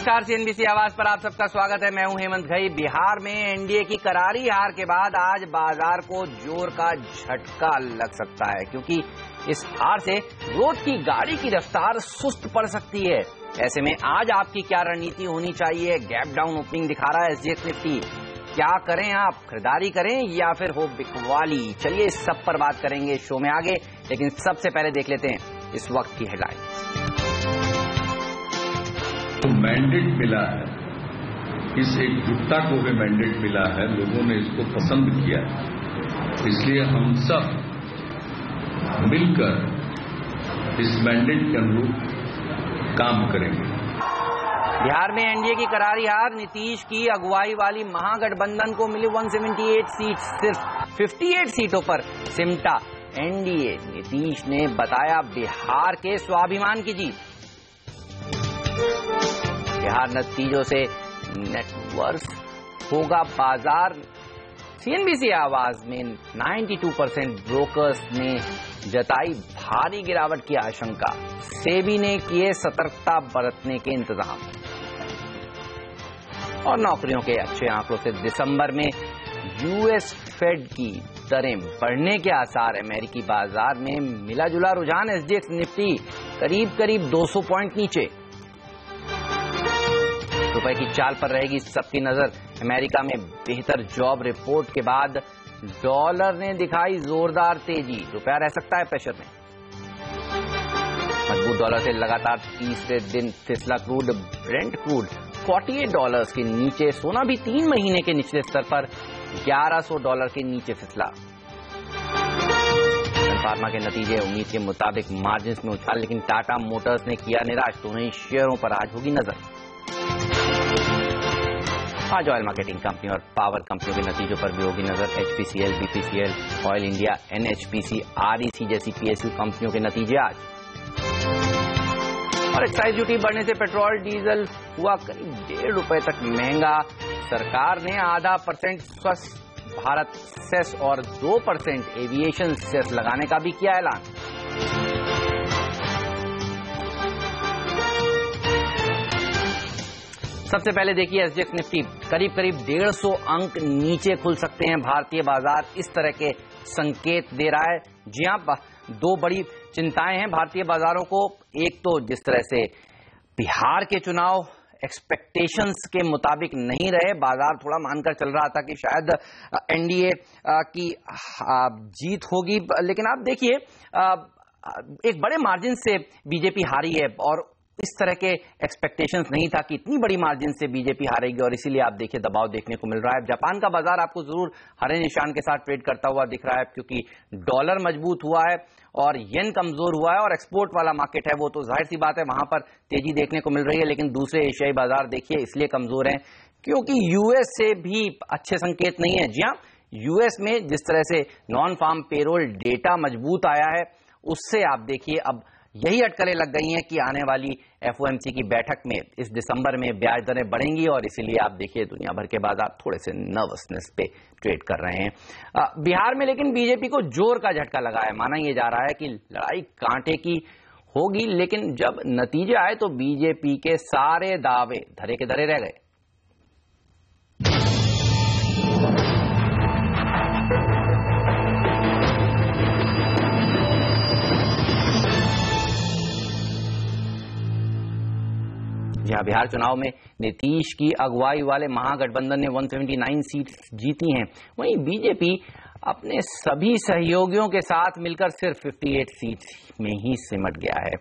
नमस्कार, सीएनबीसी आवाज पर आप सबका स्वागत है। मैं हूं हेमंत घई। बिहार में एनडीए की करारी हार के बाद आज बाजार को जोर का झटका लग सकता है, क्योंकि इस हार से रोज की गाड़ी की रफ्तार सुस्त पड़ सकती है। ऐसे में आज आपकी क्या रणनीति होनी चाहिए? गैप डाउन ओपनिंग दिखा रहा है एसजीएक्स निफ्टी। क्या करें आप? खरीदारी करें या फिर हो बिकवाली? चलिए इस सब पर बात करेंगे शो में आगे, लेकिन सबसे पहले देख लेते हैं इस वक्त की हेडलाइन। तो मैंडेट मिला है, इस एकजुटता को भी मैंडेट मिला है, लोगों ने इसको पसंद किया है, इसलिए हम सब मिलकर इस मैंडेट के अनुरूप काम करेंगे। बिहार में एनडीए की करारी हार, नीतीश की अगुवाई वाली महागठबंधन को मिली 178 सीट, सिर्फ 58 सीटों पर सिमटा एनडीए। नीतीश ने बताया बिहार के स्वाभिमान की जीत। बिहार नतीजों से नेटवर्थ होगा बाजार। सीएनबीसी आवाज में 92% ब्रोकर्स ने जताई भारी गिरावट की आशंका। सेबी ने किए सतर्कता बरतने के इंतजाम। और नौकरियों के अच्छे आंकड़ों से दिसंबर में यूएस फेड की दरें बढ़ने के आसार। अमेरिकी बाजार में मिला जुला रुझान। एसजीएक्स निफ्टी करीब 200 पॉइंट नीचे। रुपए की चाल पर रहेगी सबकी नजर। अमेरिका में बेहतर जॉब रिपोर्ट के बाद डॉलर ने दिखाई जोरदार तेजी। रुपया रह सकता है प्रेशर में। मजबूत डॉलर से लगातार तीसरे दिन फिसला क्रूड। ब्रेंट क्रूड $48 के नीचे। सोना भी 3 महीने के निचले स्तर पर $1100 के नीचे फिसला। फार्मा के नतीजे उम्मीद के मुताबिक मार्जिन में उछाल, लेकिन टाटा मोटर्स ने किया निराश। दोनों ही शेयरों पर आज होगी नजर। आज ऑयल मार्केटिंग कंपनी और पावर कंपनियों के नतीजों पर भी होगी नजर। HPCL, BPCL, oil India, NHPC, REC जैसी पीएसयू कंपनियों के नतीजे आज। और एक्साइज ड्यूटी बढ़ने से पेट्रोल डीजल हुआ करीब ₹1.5 तक महंगा। सरकार ने %0.5 स्वस्थ भारत सेस और 2% एविएशन सेस लगाने का भी किया ऐलान। सबसे पहले देखिए एसजीएक्स निफ्टी करीब 150 अंक नीचे खुल सकते हैं। भारतीय बाजार इस तरह के संकेत दे रहा है। जी हां, 2 बड़ी चिंताएं हैं भारतीय बाजारों को। एक तो जिस तरह से बिहार के चुनाव एक्सपेक्टेशंस के मुताबिक नहीं रहे, बाजार थोड़ा मानकर चल रहा था कि शायद एनडीए की जीत होगी, लेकिन आप देखिए एक बड़े मार्जिन से बीजेपी हारी है और इस तरह के एक्सपेक्टेशंस नहीं था कि इतनी बड़ी मार्जिन से बीजेपी हारेगी, और इसीलिए आप देखिए दबाव देखने को मिल रहा है। जापान का बाजार आपको जरूर हरे निशान के साथ ट्रेड करता हुआ दिख रहा है, क्योंकि डॉलर मजबूत हुआ है और येन कमजोर हुआ है, और एक्सपोर्ट वाला मार्केट है वो तो जाहिर सी बात है वहां पर तेजी देखने को मिल रही है। लेकिन दूसरे एशियाई बाजार देखिए इसलिए कमजोर हैं क्योंकि यूएस से भी अच्छे संकेत नहीं है। जी हाँ, यूएस में जिस तरह से नॉन फार्म पेरोल डेटा मजबूत आया है, उससे आप देखिए अब यही अटकलें लग गई हैं कि आने वाली एफओएमसी की बैठक में इस दिसंबर में ब्याज दरें बढ़ेंगी, और इसीलिए आप देखिए दुनिया भर के बाजार थोड़े से नर्वसनेस पे ट्रेड कर रहे हैं। बिहार में लेकिन बीजेपी को जोर का झटका लगा है। माना यह जा रहा है कि लड़ाई कांटे की होगी, लेकिन जब नतीजे आए तो बीजेपी के सारे दावे धरे के धरे रह गए। जहां बिहार चुनाव में नीतीश की अगुवाई वाले महागठबंधन ने 179 सीट जीती हैं, वहीं बीजेपी अपने सभी सहयोगियों के साथ मिलकर सिर्फ 58 सीट में ही सिमट गया है।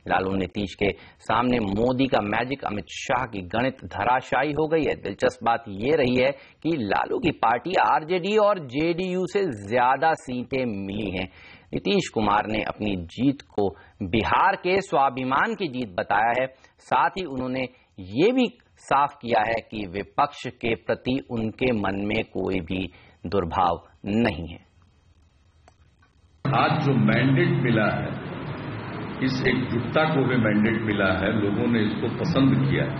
लालू नीतीश के सामने मोदी का मैजिक, अमित शाह की गणित धराशायी हो गई है। दिलचस्प बात यह रही है कि लालू की पार्टी आरजेडी और जेडीयू से ज्यादा सीटें मिली हैं। नीतीश कुमार ने अपनी जीत को बिहार के स्वाभिमान की जीत बताया है। साथ ही उन्होंने ये भी साफ किया है कि विपक्ष के प्रति उनके मन में कोई भी दुर्भाव नहीं है। आज जो मैंडेट मिला है, इस एकजुटता को भी मैंडेट मिला है, लोगों ने इसको पसंद किया है,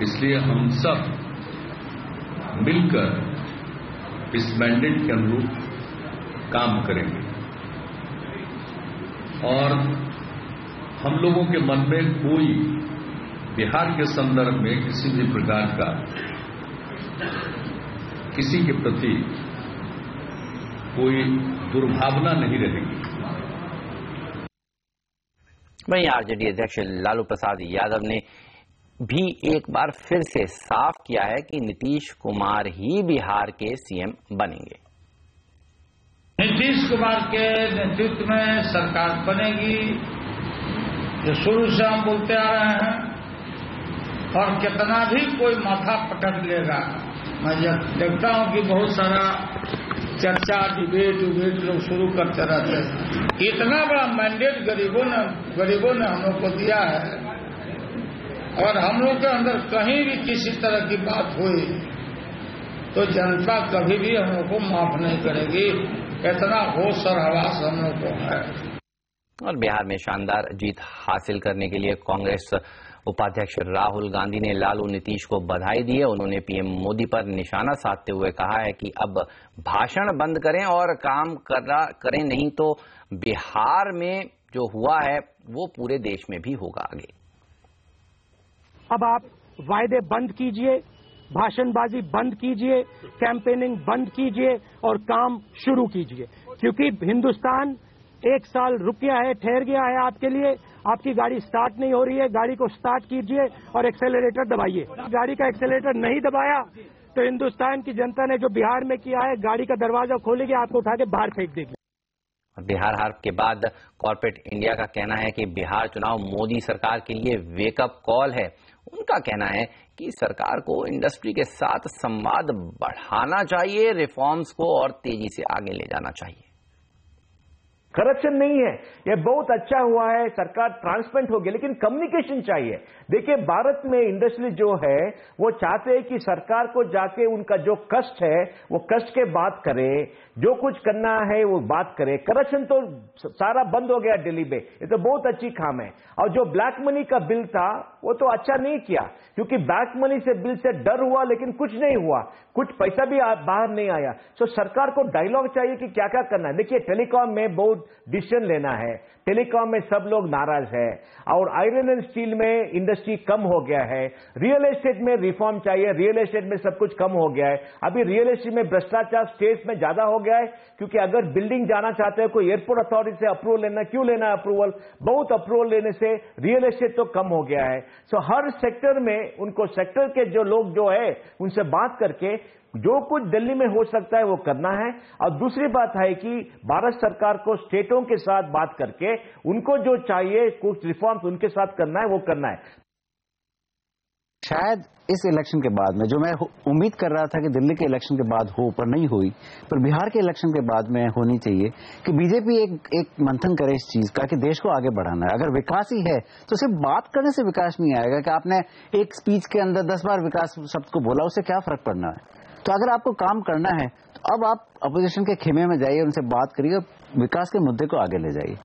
इसलिए हम सब मिलकर इस मैंडेट के अनुरूप काम करेंगे। और हम लोगों के मन में कोई बिहार के संदर्भ में किसी भी प्रकार का किसी के प्रति कोई दुर्भावना नहीं रहेगी। वहीं आरजेडी अध्यक्ष लालू प्रसाद यादव ने भी एक बार फिर से साफ किया है कि नीतीश कुमार ही बिहार के सीएम बनेंगे। नीतीश कुमार के नेतृत्व में सरकार बनेगी, जो शुरू से हम बोलते आ रहे हैं, और कितना भी कोई माथा पटक लेगा। मैं जब देखता हूं कि बहुत सारा चर्चा डिबेट लोग शुरू करते रहते हैं। इतना बड़ा मैंडेट गरीबों ने हम लोग को दिया है, और हम लोग के अंदर कहीं भी किसी तरह की बात हुई तो जनता कभी भी हम लोग को माफ नहीं करेगी। इतना होश और हवास हम लोग को है। और बिहार में शानदार जीत हासिल करने के लिए कांग्रेस उपाध्यक्ष राहुल गांधी ने लालू नीतीश को बधाई दी है। उन्होंने पीएम मोदी पर निशाना साधते हुए कहा है कि अब भाषण बंद करें और काम करें, नहीं तो बिहार में जो हुआ है वो पूरे देश में भी होगा आगे। अब आप वायदे बंद कीजिए, भाषणबाजी बंद कीजिए, कैंपेनिंग बंद कीजिए और काम शुरू कीजिए, क्योंकि हिंदुस्तान 1 साल रुक गया है, ठहर गया है आपके लिए। आपकी गाड़ी स्टार्ट नहीं हो रही है, गाड़ी को स्टार्ट कीजिए और एक्सेलरेटर दबाइए। गाड़ी का एक्सेलरेटर नहीं दबाया तो हिंदुस्तान की जनता ने जो बिहार में किया है, गाड़ी का दरवाजा खोलेगी, आपको उठा के बाहर फेंक देगी। बिहार हार के बाद कॉर्पोरेट इंडिया का कहना है कि बिहार चुनाव मोदी सरकार के लिए वेकअप कॉल है। उनका कहना है कि सरकार को इंडस्ट्री के साथ संवाद बढ़ाना चाहिए, रिफॉर्म्स को और तेजी से आगे ले जाना चाहिए। करप्शन नहीं है, ये बहुत अच्छा हुआ है, सरकार ट्रांसपेरेंट हो गई, लेकिन कम्युनिकेशन चाहिए। देखिए, भारत में इंडस्ट्री जो है वो चाहते हैं कि सरकार को जाके उनका जो कष्ट है वो कष्ट के बात करे, जो कुछ करना है वो बात करे। करप्शन तो सारा बंद हो गया दिल्ली में, ये तो बहुत अच्छी काम है। और जो ब्लैक मनी का बिल था वो तो अच्छा नहीं किया, क्योंकि ब्लैक मनी से बिल से डर हुआ लेकिन कुछ नहीं हुआ, कुछ पैसा भी बाहर नहीं आया। तो सरकार को डायलॉग चाहिए कि क्या क्या करना है। देखिए, टेलीकॉम में बहुत डिसीजन लेना है, टेलीकॉम में सब लोग नाराज है, और आयरन एंड स्टील में इंडस्ट्री कम हो गया है। रियल एस्टेट में रिफॉर्म चाहिए, रियल एस्टेट में सब कुछ कम हो गया है। अभी रियल एस्टेट में भ्रष्टाचार स्टेट्स में ज्यादा हो गया है, क्योंकि अगर बिल्डिंग जाना चाहते हैं कोई एयरपोर्ट अथॉरिटी से अप्रूवल लेना, क्यों लेना अप्रूवल, बहुत अप्रूवल लेने से रियल एस्टेट तो कम हो गया है। सो हर सेक्टर में उनको सेक्टर के जो लोग जो है उनसे बात करके जो कुछ दिल्ली में हो सकता है वो करना है। और दूसरी बात है कि भारत सरकार को स्टेटों के साथ बात करके उनको जो चाहिए कुछ रिफॉर्म्स उनके साथ करना है वो करना है। शायद इस इलेक्शन के बाद में, जो मैं उम्मीद कर रहा था कि दिल्ली के इलेक्शन के बाद हो, पर नहीं हुई, पर बिहार के इलेक्शन के बाद में होनी चाहिए कि बीजेपी एक मंथन करे इस चीज का कि देश को आगे बढ़ाना है। अगर विकास ही है तो सिर्फ बात करने से विकास नहीं आएगा कि आपने एक स्पीच के अंदर 10 बार विकास शब्द को बोला, उससे क्या फर्क पड़ना है। तो अगर आपको काम करना है तो अब आप अपोजिशन के खेमे में जाइए, उनसे बात करिए, विकास के मुद्दे को आगे ले जाइए।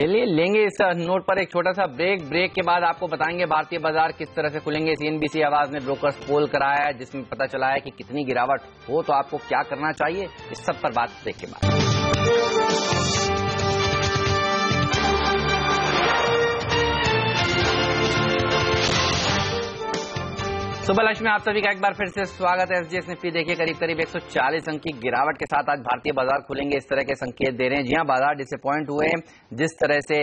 चलिए लेंगे इस नोट पर एक छोटा सा ब्रेक के बाद आपको बताएंगे भारतीय बाजार किस तरह से खुलेंगे। सीएनबीसी आवाज ने ब्रोकर्स पोल कराया है जिसमें पता चला है कि कितनी गिरावट हो तो आपको क्या करना चाहिए। इस सब पर बात ब्रेक के बाद। सुबह लंच में आप सभी का एक बार फिर से स्वागत है। एसजीएस निफ्टी देखिए करीब 140 अंक की गिरावट के साथ आज भारतीय बाजार खुलेंगे, इस तरह के संकेत दे रहे हैं। जी हां, बाजार डिसअपॉइंट हुए हैं जिस तरह से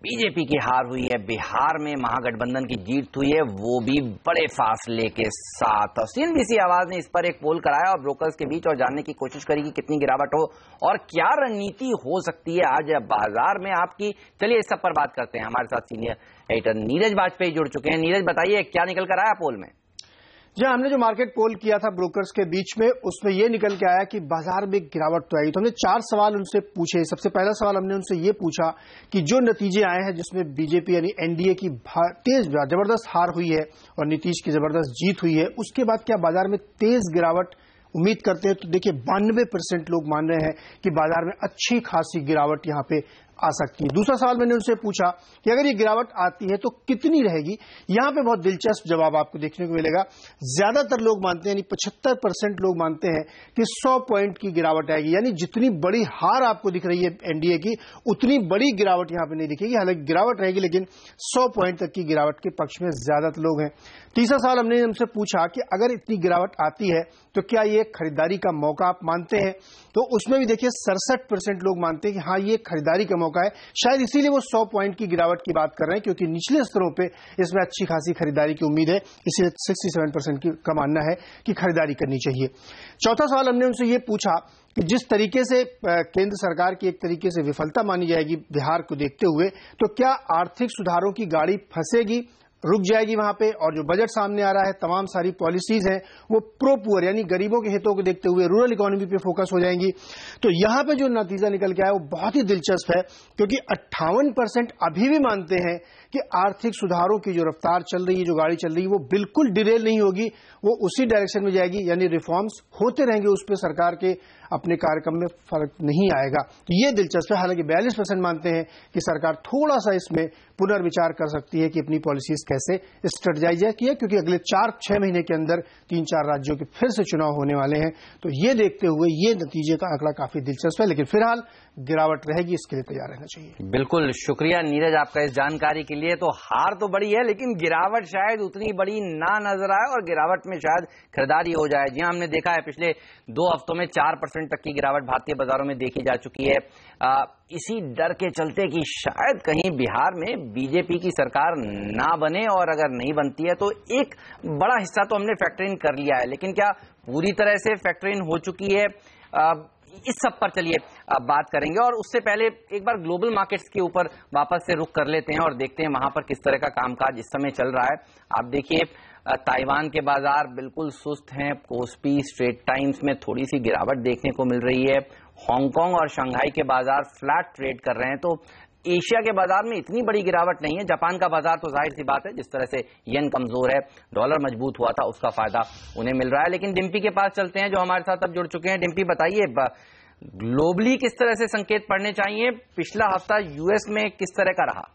बीजेपी की हार हुई है, बिहार में महागठबंधन की जीत हुई है, वो भी बड़े फासले के साथ। और सीएनबीसी आवाज ने इस पर एक पोल कराया और ब्रोकर्स के बीच और जानने की कोशिश करी कि कितनी गिरावट हो और क्या रणनीति हो सकती है आज बाजार में आपकी। चलिए इस सब पर बात करते हैं। हमारे साथ सीनियर एडिटर नीरज वाजपेयी जुड़ चुके हैं। नीरज, बताइए क्या निकल कर आया पोल में? जी, हमने जो मार्केट पोल किया था ब्रोकर्स के बीच में, उसमें यह निकल के आया कि बाजार में गिरावट तो आई। तो हमने 4 सवाल उनसे पूछे। सबसे पहला सवाल हमने उनसे ये पूछा कि जो नतीजे आए हैं जिसमें बीजेपी यानी एनडीए की तेज जबरदस्त हार हुई है और नीतीश की जबरदस्त जीत हुई है, उसके बाद क्या बाजार में तेज गिरावट उम्मीद करते हैं? तो देखिए 92% लोग मान रहे हैं कि बाजार में अच्छी खासी गिरावट यहां पे आ सकती है। दूसरा सवाल मैंने उनसे पूछा कि अगर ये गिरावट आती है तो कितनी रहेगी। यहां पे बहुत दिलचस्प जवाब आपको देखने को मिलेगा। ज्यादातर लोग मानते हैं, यानी 75% लोग मानते हैं कि 100 पॉइंट की गिरावट आएगी, यानी जितनी बड़ी हार आपको दिख रही है एनडीए की, उतनी बड़ी गिरावट यहां पे नहीं दिखेगी। हालांकि गिरावट रहेगी, लेकिन 100 पॉइंट तक की गिरावट के पक्ष में ज्यादातर लोग हैं। तीसरा सवाल हमने उनसे पूछा कि अगर इतनी गिरावट आती है तो क्या ये खरीदारी का मौका आप मानते हैं, तो उसमें भी देखिए 67% लोग मानते हैं कि हाँ ये खरीदारी का मौका है। शायद इसीलिए वो 100 पॉइंट की गिरावट की बात कर रहे हैं, क्योंकि निचले स्तरों पे इसमें अच्छी खासी खरीदारी की उम्मीद है, इसलिए 67% का मानना है कि खरीदारी करनी चाहिए। चौथा सवाल हमने उनसे ये पूछा कि जिस तरीके से केंद्र सरकार की एक तरीके से विफलता मानी जाएगी बिहार को देखते हुए, तो क्या आर्थिक सुधारों की गाड़ी फंसेगी, रुक जाएगी वहां पे, और जो बजट सामने आ रहा है, तमाम सारी पॉलिसीज हैं वो प्रो पुअर यानी गरीबों के हितों को देखते हुए रूरल इकोनॉमी पे फोकस हो जाएंगी। तो यहां पे जो नतीजा निकल के आया वो बहुत ही दिलचस्प है, क्योंकि 58% अभी भी मानते हैं कि आर्थिक सुधारों की जो रफ्तार चल रही है, जो गाड़ी चल रही है, वो बिल्कुल डिरेल नहीं होगी, वो उसी डायरेक्शन में जाएगी, यानी रिफॉर्म्स होते रहेंगे, उस पर सरकार के अपने कार्यक्रम में फर्क नहीं आएगा। ये दिलचस्प है। हालांकि 42% मानते हैं कि सरकार थोड़ा सा इसमें पुनर्विचार कर सकती है कि अपनी पॉलिसीज कैसे स्ट्रेटजाइज किया, क्योंकि अगले 4-6 महीने के अंदर 3-4 राज्यों के फिर से चुनाव होने वाले हैं। तो ये देखते हुए ये नतीजे का आंकड़ा काफी दिलचस्प है, लेकिन फिलहाल गिरावट रहेगी, इसके लिए तैयार रहना चाहिए। बिल्कुल शुक्रिया नीरज आपका इस जानकारी के लिए। तो हार तो बड़ी है, लेकिन गिरावट शायद उतनी बड़ी ना नजर आए और गिरावट में शायद खरीदारी हो जाए। जी हमने देखा है पिछले 2 हफ्तों में 4% तक की गिरावट भारतीय बाजारों में देखी जा चुकी है। इसी डर के चलते कि शायद कहीं बिहार में बीजेपी की सरकार ना बने, और अगर नहीं बनती है तो एक बड़ा हिस्सा तो हमने फैक्टर इन कर लिया है, लेकिन क्या पूरी तरह से फैक्टर इन हो चुकी है, इस सब पर चलिए बात करेंगे। और उससे पहले एक बार ग्लोबल मार्केट्स के ऊपर वापस से रुख कर लेते हैं और देखते हैं वहां पर किस तरह का कामकाज इस समय चल रहा है। आप देखिए ताइवान के बाजार बिल्कुल सुस्त हैं, कोस्पी स्ट्रेट टाइम्स में थोड़ी सी गिरावट देखने को मिल रही है, हांगकांग और शंघाई के बाजार फ्लैट ट्रेड कर रहे हैं। तो एशिया के बाजार में इतनी बड़ी गिरावट नहीं है। जापान का बाजार तो जाहिर सी बात है, जिस तरह से येन कमजोर है, डॉलर मजबूत हुआ था, उसका फायदा उन्हें मिल रहा है। लेकिन डिम्पी के पास चलते हैं जो हमारे साथ अब जुड़ चुके हैं। डिम्पी बताइए, ग्लोबली किस तरह से संकेत पड़ने चाहिए, पिछला हफ्ता यूएस में किस तरह का रहा?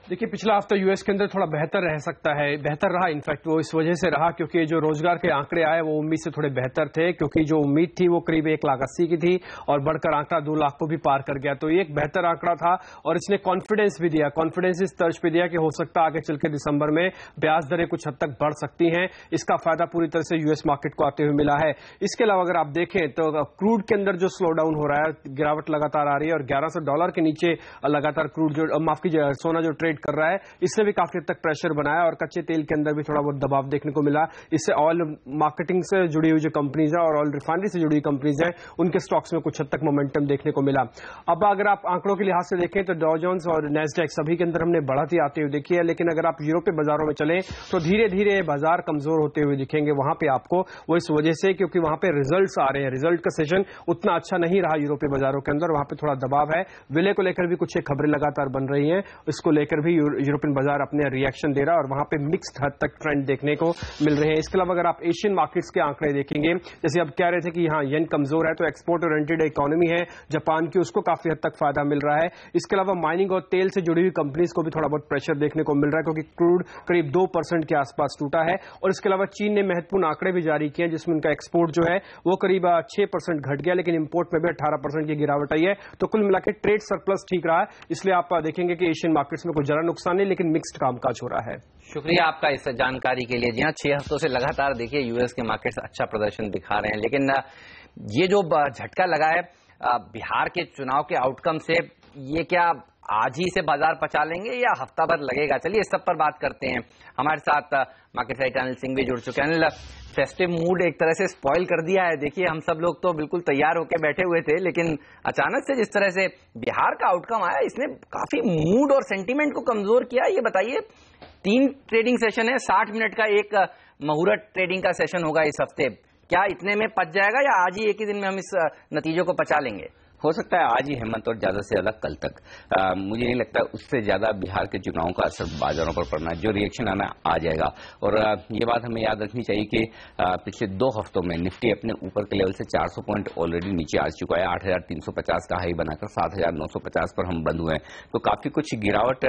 देखिए पिछला हफ्ता यूएस के अंदर थोड़ा बेहतर रह सकता है, बेहतर रहा। इनफैक्ट वो इस वजह से रहा क्योंकि जो रोजगार के आंकड़े आए वो उम्मीद से थोड़े बेहतर थे, क्योंकि जो उम्मीद थी वो करीब 1,80,000 की थी और बढ़कर आंकड़ा 2 लाख को भी पार कर गया। तो ये एक बेहतर आंकड़ा था और इसने कॉन्फिडेंस भी दिया, कॉन्फिडेंस इस तर्ज पे दिया कि हो सकता है आगे चल के दिसंबर में ब्याज दरें कुछ हद तक बढ़ सकती हैं। इसका फायदा पूरी तरह से यूएस मार्केट को आते हुए मिला है। इसके अलावा अगर आप देखें तो क्रूड के अंदर जो स्लो डाउन हो रहा है, गिरावट लगातार आ रही है और $1100 के नीचे लगातार क्रूड जो माफ कीजिए सोना जो ट्रेड कर रहा है, इससे भी काफी हद तक प्रेशर बनाया और कच्चे तेल के अंदर भी थोड़ा बहुत दबाव देखने को मिला। इससे ऑयल मार्केटिंग से जुड़ी हुई जो कंपनीज है और ऑयल रिफाइनरी से जुड़ी हुई कंपनीज है, उनके स्टॉक्स में कुछ हद तक मोमेंटम देखने को मिला। अब अगर आप आंकड़ों के लिहाज से देखें तो डॉ जोन्स और नैस्डैक सभी के अंदर हमने बढ़ती आते हुए देखी है, लेकिन अगर आप यूरोपीय बाजारों में चलें तो धीरे धीरे बाजार कमजोर होते हुए दिखेंगे वहां पे आपको। वो इस वजह से क्योंकि वहां पे रिजल्ट्स आ रहे हैं, रिजल्ट का सेशन उतना अच्छा नहीं रहा यूरोपीय बाजारों के अंदर, वहां पे थोड़ा दबाव है। विलय को लेकर भी कुछ खबरें लगातार बन रही हैं, इसको लेकर भी यूरोपियन बाजार अपने रिएक्शन दे रहा है और वहां पे मिक्स्ड हद तक ट्रेंड देखने को मिल रहे हैं। इसके अलावा अगर आप एशियन मार्केट्स के आंकड़े देखेंगे, जैसे अब कह रहे थे कि यहाँ येन कमजोर है तो एक्सपोर्ट ओरिएंटेड इकोनॉमी है जापान की, उसको काफी हद तक फायदा मिल रहा है। इसके अलावा माइनिंग और तेल से जुड़ी हुई कंपनीज को भी थोड़ा बहुत प्रेशर देखने को मिल रहा है, क्योंकि क्रूड करीब 2% के आसपास टूटा है। और इसके अलावा चीन ने महत्वपूर्ण आंकड़े भी जारी किए जिसमें उनका एक्सपोर्ट जो है वो करीब 6% घट गया, लेकिन इंपोर्ट में भी 18% की गिरावट आई है। तो कुल मिलाकर ट्रेड सरप्लस ठीक रहा है, इसलिए आप देखेंगे कि एशियन मार्केट्स में कोई जरा नुकसान नहीं, लेकिन मिक्स्ड कामकाज हो रहा है। शुक्रिया आपका इस जानकारी के लिए। जी हाँ, 6 हफ्तों से लगातार देखिए यूएस के मार्केट्स अच्छा प्रदर्शन दिखा रहे हैं, लेकिन ये जो झटका लगा है बिहार के चुनाव के आउटकम से, ये क्या आज ही से बाजार पचा लेंगे या हफ्ता भर लगेगा? चलिए इस सब पर बात करते हैं। हमारे साथ मार्केट साइट अनिल सिंह भी जुड़ चुके हैं। अनिल, फेस्टिव मूड एक तरह से स्पॉइल कर दिया है। देखिए हम सब लोग तो बिल्कुल तैयार होकर बैठे हुए थे, लेकिन अचानक से जिस तरह से बिहार का आउटकम आया, इसने काफी मूड और सेंटीमेंट को कमजोर किया। ये बताइए, 3 ट्रेडिंग सेशन है, 60 मिनट का एक मुहूर्त ट्रेडिंग का सेशन होगा इस हफ्ते, क्या इतने में पच जाएगा या आज ही एक ही दिन में हम इस नतीजों को पचा लेंगे? हो सकता है आज ही हेमंत और ज्यादा से ज्यादा कल तक। मुझे नहीं लगता उससे ज्यादा बिहार के चुनावों का असर बाजारों पर पड़ना है। जो रिएक्शन आना आ जाएगा। और ये बात हमें याद रखनी चाहिए कि पिछले 2 हफ्तों में निफ्टी अपने ऊपर के लेवल से 400 पॉइंट ऑलरेडी नीचे आ चुका है। 8,350 का हाई बनाकर 7,950 पर हम बंद हुए हैं। तो काफी कुछ गिरावट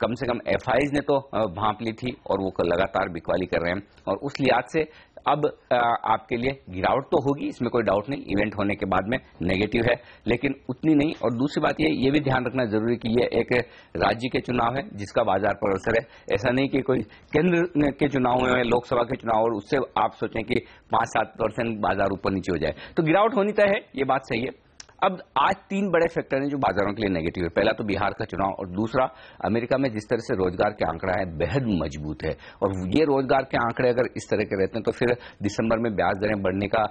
कम से कम एफआईज ने तो भांप ली थी और वो लगातार बिकवाली कर रहे हैं। और उस लिहाज से अब आपके लिए गिरावट तो होगी, इसमें कोई डाउट नहीं। इवेंट होने के बाद में नेगेटिव है, लेकिन उतनी नहीं। और दूसरी बात ये भी ध्यान रखना जरूरी कि ये एक राज्य के चुनाव है जिसका बाजार पर असर है। ऐसा नहीं कि कोई केंद्र के चुनाव में, लोकसभा के चुनाव, और उससे आप सोचें कि 5-7% बाजार ऊपर नीचे हो जाए। तो गिरावट होनी तय है, ये बात सही है। अब आज 3 बड़े फैक्टर हैं जो बाजारों के लिए नेगेटिव है। पहला तो बिहार का चुनाव, और दूसरा अमेरिका में जिस तरह से रोजगार के आंकड़ा है बेहद मजबूत है। और ये रोजगार के आंकड़े अगर इस तरह के रहते हैं तो फिर दिसंबर में ब्याज दरें बढ़ने का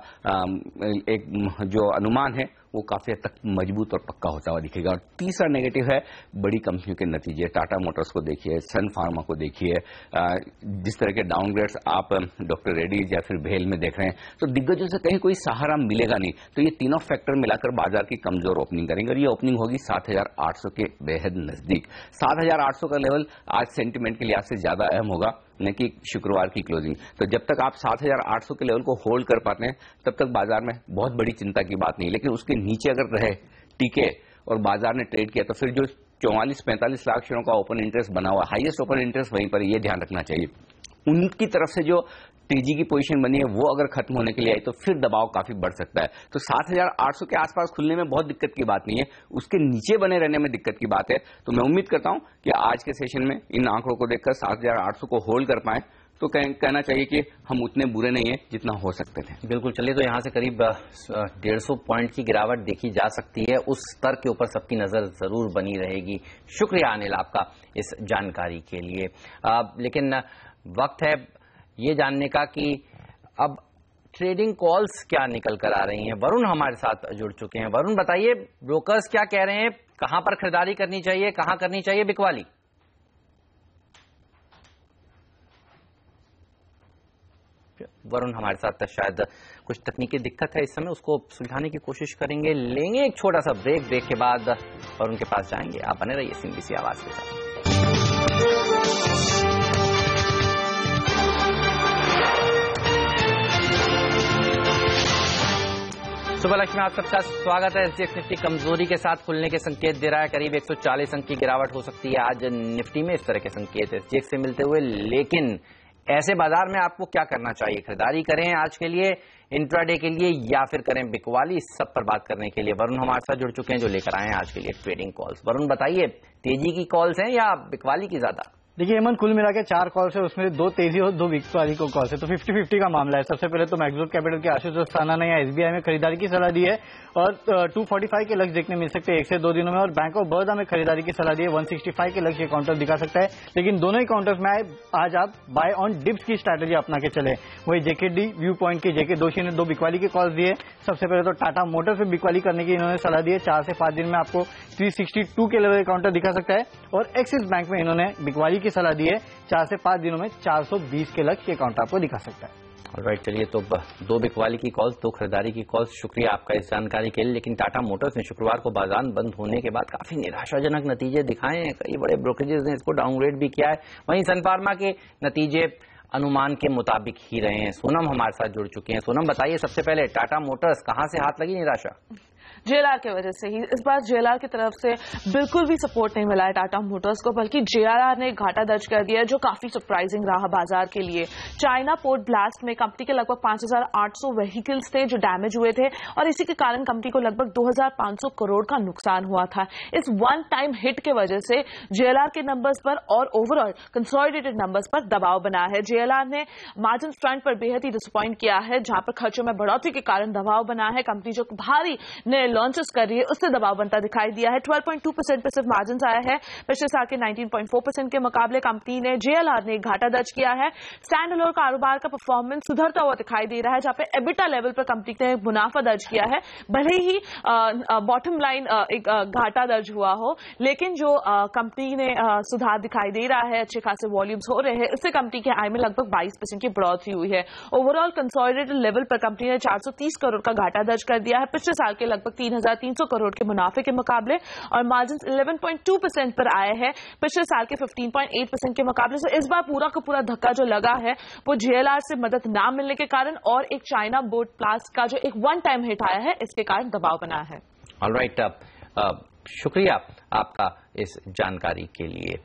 एक जो अनुमान है वो काफी हद तक मजबूत और पक्का होता हुआ दिखेगा। और तीसरा नेगेटिव है बड़ी कंपनियों के नतीजे। टाटा मोटर्स को देखिए, सन फार्मा को देखिए, जिस तरह के डाउनग्रेड्स आप डॉक्टर रेड्डीज या फिर भेल में देख रहे हैं, तो दिग्गजों से कहीं कोई सहारा मिलेगा नहीं। तो ये तीनों फैक्टर मिलाकर बाजार की कमजोर ओपनिंग करेंगे। और ये ओपनिंग होगी 7,800 के बेहद नजदीक। 7,800 का लेवल आज सेंटिमेंट के लिहाज से ज्यादा अहम होगा न कि शुक्रवार की क्लोजिंग। तो जब तक आप 7,800 के लेवल को होल्ड कर पाते हैं तब तक बाजार में बहुत बड़ी चिंता की बात नहीं। लेकिन उसके नीचे अगर रहे टीके और बाजार ने ट्रेड किया तो फिर जो 44-45 लाख शेयरों का ओपन इंटरेस्ट बना हुआ, हाईएस्ट ओपन इंटरेस्ट वहीं पर, ये ध्यान रखना चाहिए। उनकी तरफ से जो तेजी की पोजीशन बनी है वो अगर खत्म होने के लिए आई तो फिर दबाव काफी बढ़ सकता है। तो 7,800 के आसपास खुलने में बहुत दिक्कत की बात नहीं है, उसके नीचे बने रहने में दिक्कत की बात है। तो मैं उम्मीद करता हूं कि आज के सेशन में इन आंकड़ों को देखकर 7,800 को होल्ड कर पाए तो कहना चाहिए कि हम उतने बुरे नहीं है जितना हो सकते थे। बिल्कुल, चलिए तो यहाँ से करीब 150 पॉइंट की गिरावट देखी जा सकती है। उस स्तर के ऊपर सबकी नजर जरूर बनी रहेगी। शुक्रिया अनिल आपका इस जानकारी के लिए। लेकिन वक्त है ये जानने का कि अब ट्रेडिंग कॉल्स क्या निकल कर आ रही हैं। वरुण हमारे साथ जुड़ चुके हैं। वरुण बताइए, ब्रोकर्स क्या कह रहे हैं, कहां पर खरीदारी करनी चाहिए, कहां करनी चाहिए बिकवाली? वरुण हमारे साथ शायद कुछ तकनीकी दिक्कत है इस समय, उसको सुलझाने की कोशिश करेंगे। लेंगे एक छोटा सा ब्रेक के बाद वरुण के पास जाएंगे। आप बने रहिए सिंबीसी आवाज के साथ। सुबह लक्ष्मी, आप सबका स्वागत है। एसजीएक्स निफ्टी कमजोरी के साथ खुलने के संकेत दे रहा है। करीब 140 अंक की गिरावट हो सकती है आज निफ्टी में। इस तरह के संकेत एसजीएक्स से मिलते हुए। लेकिन ऐसे बाजार में आपको क्या करना चाहिए? खरीदारी करें आज के लिए, इंट्राडे के लिए, या फिर करें बिकवाली? इस सब पर बात करने के लिए वरुण हमारे साथ जुड़ चुके हैं जो लेकर आए हैं आज के लिए ट्रेडिंग कॉल्स। वरुण बताइए, तेजी की कॉल्स हैं या बिकवाली की ज्यादा? देखिए हेमंत, कुल मिला के 4 कॉल्स है, उसमें 2 तेजी और 2 बिकवाली को कॉल्स है। तो 50-50 का मामला है। सबसे पहले तो मैक्सवेल कैपिटल के आशुतोष साना ने एसबीआई में खरीदारी की सलाह दी है और 245 के लक्ष्य देखने मिल सकते हैं 1 से 2 दिनों में। और बैंक ऑफ बड़ौदा में खरीदारी की सलाह दी है, 165 के लक्ष्य काउंटर दिखा सकता है। लेकिन दोनों ही काउंटर्स में आज आप बाय ऑन डिप्स की स्ट्रैटेजी अपना के चले। वही जेकेडी व्यू पॉइंट के जेके दोषी ने 2 बिकवाली के कॉल्स दिए। सबसे पहले तो टाटा मोटर्स में बिकवाली करने की इन्होंने सलाह दी है। 4 से 5 दिन में आपको 362 के लेवल काउंटर दिखा सकता है। और एक्सिस बैंक में इन्होंने बिकवाली की सलाह दी है। 4 से 5 दिनों में 420 के लक्ष्य काउंटर आपको दिखा सकता है। ऑलराइट, चलिए तो 2 बिकवाली की कॉल्स, 2 खरीदारी की कॉल्स। शुक्रिया आपका इस जानकारी के लिए। लेकिन टाटा मोटर्स ने शुक्रवार को बाजार बंद होने के बाद काफी निराशाजनक नतीजे दिखाए हैं। कई बड़े ब्रोकरेजेस ने इसको डाउनग्रेड भी किया है। वहीं सन फार्मा के नतीजे अनुमान के मुताबिक ही रहे हैं। सोनम हमारे साथ जुड़ चुके हैं। सोनम बताइए, सबसे पहले टाटा मोटर्स कहां से हाथ लगी निराशा? जेएलआर की वजह से ही। इस बार जेएलआर की तरफ से बिल्कुल भी सपोर्ट नहीं मिला है टाटा मोटर्स को, बल्कि जेएलआर ने घाटा दर्ज कर दिया जो काफी सरप्राइजिंग रहा बाजार के लिए। चाइना पोर्ट ब्लास्ट में कंपनी के लगभग 5,800 व्हीकल्स थे जो डैमेज हुए थे और इसी के कारण कंपनी को लगभग 2,500 करोड़ का नुकसान हुआ था। इस वन टाइम हिट के वजह से जेएलआर के नंबर्स पर और ओवरऑल कंसोलिडेटेड नंबर्स पर दबाव बना है। जेएलआर ने मार्जिन फ्रंट पर बेहद ही डिसअपॉइंट किया है, जहां पर खर्चों में बढ़ोतरी के कारण दबाव बना है। कंपनी जो भारी नए लॉन्चेस कर रही है उससे दबाव बनता दिखाई दिया है। 12.2% पे सिर्फ मार्जिन आया है पिछले साल के 19.4% के मुकाबले। कंपनी ने जेएलआर ने घाटा दर्ज किया है। स्टैंड अलोन कारोबार का परफॉर्मेंस सुधरता हुआ दिखाई दे रहा है, जहां पे एबिटा लेवल पर कंपनी ने मुनाफा दर्ज किया है। भले ही बॉटम लाइन एक घाटा दर्ज हुआ हो, लेकिन जो कंपनी ने सुधार दिखाई दे रहा है, अच्छे खासे वॉल्यूम्स हो रहे हैं, इससे कंपनी के आय में लगभग 22% की बढ़ोतरी हुई है। ओवरऑल कंसोलिडेटेड लेवल पर कंपनी ने 430 करोड़ का घाटा दर्ज कर दिया है। पिछले साल के लगभग लगभग 3,300 करोड़ के मुनाफे के मुकाबले, और मार्जिन 11.2% पर आए हैं पिछले साल के 15.8% के मुकाबले। से इस बार पूरा का पूरा धक्का जो लगा है वो JLR से मदद ना मिलने के कारण और एक चाइना बोर्ड प्लास्ट का जो एक वन टाइम हिट आया है इसके कारण दबाव बना है। ऑलराइट, शुक्रिया आपका इस जानकारी के लिए।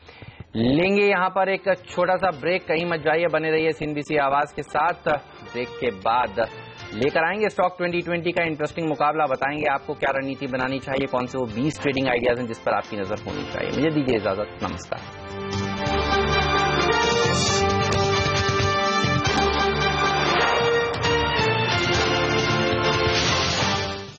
लेंगे यहां पर एक छोटा सा ब्रेक, कहीं मत जाइए, बने रहिए CNBC आवाज के साथ। ब्रेक के बाद लेकर आएंगे स्टॉक 2020 का इंटरेस्टिंग मुकाबला, बताएंगे आपको क्या रणनीति बनानी चाहिए, कौन से वो 20 ट्रेडिंग आइडियाज हैं जिस पर आपकी नजर होनी चाहिए। मुझे दीजिए इजाजत, नमस्कार।